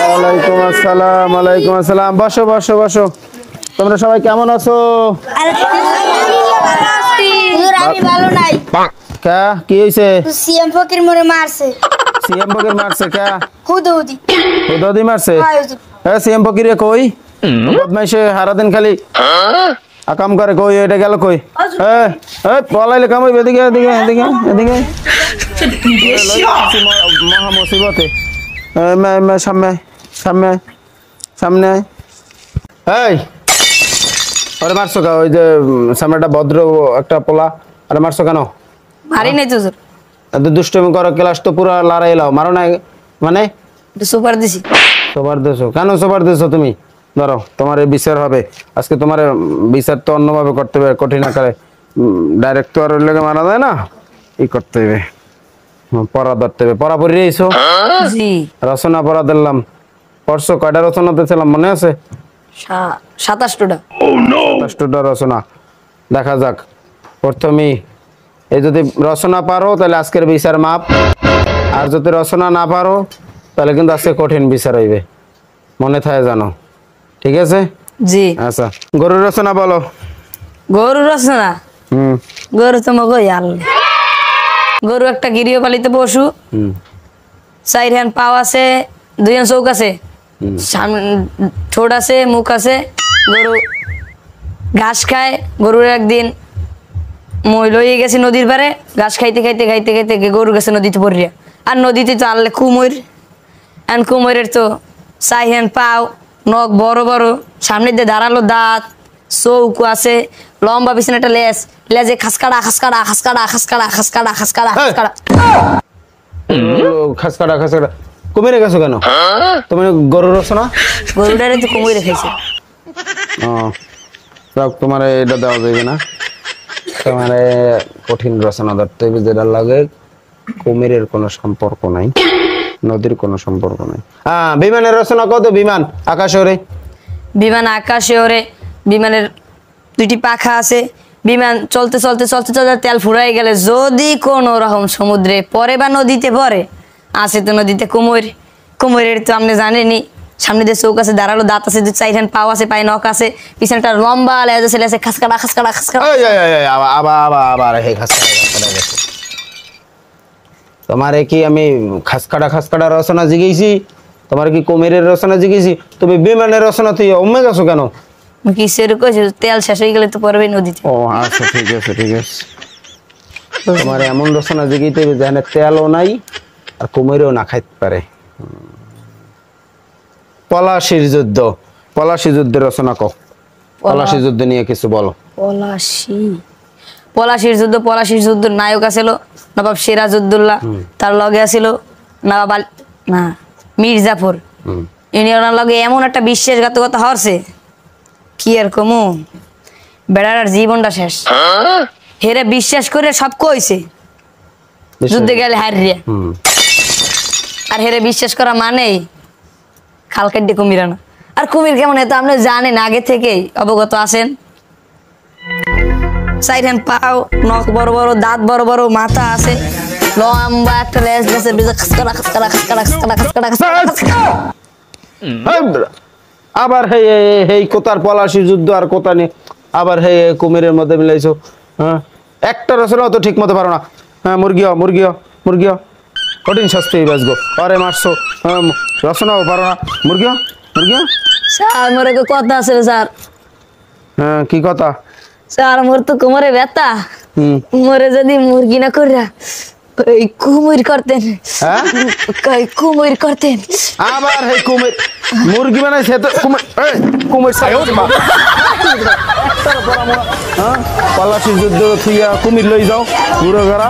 ওয়ালাইকুম আসসালাম। ওয়ালাইকুম আসসালাম। বসো বসো বসো। তোমরা সবাই কেমন আছো? আমি ভালো নাই। কা কি হইছে? সিএম ফকির মোরে মারছে। সিএম ফকির মারছে কা? হুদুদি হুদুদি মারছে? হ্যাঁ সিএম ফকিরে কই? বদমাইশে সারা দিন খালি আকাম করে, কই এটা গেল কই? এই এই পলাইলে কাম হইবে, এদিকে এদিকে এদিকে এদিকে মহা মুসিবতে। সামনে সামনে সামনে। এই আরে মারছো কা? ওই যে সামনে একটা ভদ্র একটা পোলা, আরে মারছো কেন? মারি নাই তো স্যার, এত দুষ্টুমি করো, ক্লাস তো পুরো লড়াই লাও, মারো না মানে? সুপার দিছি। সুপার দিছো কেন? সুপার দিছো তুমি? ধরো তোমার এই বিচার হবে আজকে। তোমার বিচার তো অন্যভাবে করতে হবে, কঠিন আকারে। ডাইরেক্ট তো আর ওই লোকে মারা যায় না, ই করতে হবে, পড়া ধরতে হবে। পড়া পড়ে এসো? জি। রচনা পড়া দিলাম, পড়ছো? কয়টা রচনা দিয়েছিলাম মনে আছে? 27টা। 27টা রচনা। দেখা যাক প্রথমেই এই যদি রচনা পারো তাহলে আজকের বিচার মাপ, আর যদি রচনা না পারো তাহলে কিন্তু আজকে কঠিন বিচার হইবে, মনে থাকে জানো, ঠিক আছে? জি। আচ্ছা গরুর রচনা বলো। গরু রচনা? গরু তো মগই আল। গরু একটা গৃহপালিত পশু। 4 হ্যান্ড পাও আছে, 2 হ্যান্ড চোখ আছে, ঠোঁট আছে, মুখ আছে। গরু ঘাস খায়। গরুর একদিন মই লইয়ে গেছে নদীর পারে, ঘাস খাইতে খাইতে খাইতে খাইতে গরু গেছে নদীতে পড়িয়া। আর নদীতে তো আনলে কুমোর, এন কুমোরের তো 4 হ্যান্ড পাও, নখ বড় বড়, সামনে দিয়ে ধারালো দাঁত, চৌকো আছে, লম্বা পিছনে একটা লেজ, লেজে খাসকাড়া খাসকাড়া খাসকাড়া খাসকাড়া খাসকাড়া খাসকাড়া খাসকাড়া। খাসকাড়া খাসকাড়া কুমিরে গেছো কেন তুমি? গরুর রচনা? গরুটারে তো কুমিরে খাইছে। তোমার এটা দেওয়া যাবে না, তোমার কঠিন রচনা ধরতে হবে যেটা লাগে। কুমিরের কোনো সম্পর্ক নাই, নদীর কোনো সম্পর্ক নাই। হ্যাঁ বিমানের রচনা কত? বিমান আকাশে ওরে। বিমান আকাশে ওরে। বিমানের 2টি পাখা আছে। বিমান চলতে চলতে চলতে চলতে তেল ফুরাই গেলে যদি কোনো রকম সমুদ্রে পরে বা নদীতে পড়ে, আছে তো নদীতে কুমির। কুমিরের তো আপনি জানেনি, সামনে দিয়ে চোখ আছে, ধারালো দাঁত আছে, 4 হ্যান্ড পাও আছে, পায়ে নখ আছে, পিছনে একটা লম্বা লেজ আছে, লেজে খাসকাড়া খাসকাড়া খাসকাড়া। আবার হে খাসকাড়া খাসকাড়া গেছে। তোমারে কি আমি খাসকাড়া খাসকাড়া রচনা জিগেছি? তোমার কি কুমিরের রচনা জিগেছি? তুমি বিমানের রচনা তুই অমে গেছো কেন? কিসের কইছে? তেল শেষ হয়ে গেলে তো পড়বে নদীতে। ও আচ্ছা ঠিক আছে ঠিক আছে। তোমার এমন রচনা জিগিতে হবে যেখানে তেলও নাই আর কুমিরও না খাইতে পারে। পলাশির যুদ্ধ। পলাশি যুদ্ধের রচনা কও। পলাশি যুদ্ধ নিয়ে কিছু বলো। পলাশির যুদ্ধ। পলাশির যুদ্ধের নায়ক আছিল নবাব সিরাজউদ্দৌলা, তার লগে আছিল নবাব মীর জাফর। ইউনিয়নের লগে এমন একটা বিশ্বাসঘাতকতা হরছে, কি আর কমু, বেড়ার জীবনটা শেষ। হেরে বিশ্বাস করে সব কইছে, যুদ্ধে গেলে হারিয়ে। আর হেরে বিশ্বাস করা মানেই খাল কাটে কুমির আনা। আর কুমির কেমন এত আপনি জানেন, আগে থেকেই অবগত আছেন। 4 হ্যান্ড পাও, নখ বড় বড়, দাঁত বড় বড়, মাথা আছে, লম্বা একটা লেজ, লেজের ভিতরে খাসকাড়া খাসকাড়া খাসকাড়া খাসকাড়া খাসকাড়া খাসকাড়া। আবার হে হেই কোতার পলাশি যুদ্ধ আর কোতা নিয়ে আবার হে কুমিরের মধ্যে মিলাইছো। হ্যাঁ একটা রচনা তো ঠিক মতো পারো না। হ্যাঁ মুরগিও মুরগিও মুরগিও, কঠিন শাস্তি বাঁচবো। আরে মারছো, রচনাও পারো না, মুরগিও মুরগিও। স্যার মোর একটা কথা আছে স্যার। হ্যাঁ কি কথা? স্যার মোর তো কোমরে ব্যথা, মোরে যদি মুরগি না করিয়া ওই কুমির করতেন। হ্যাঁ কুমির করতেন। আবার হে কুমির মুরগি বানাইছে তো কুমির। কুমির পলাশি যুদ্ধ থুইয়া কুমির লই যাও ঘুরে ঘেরা।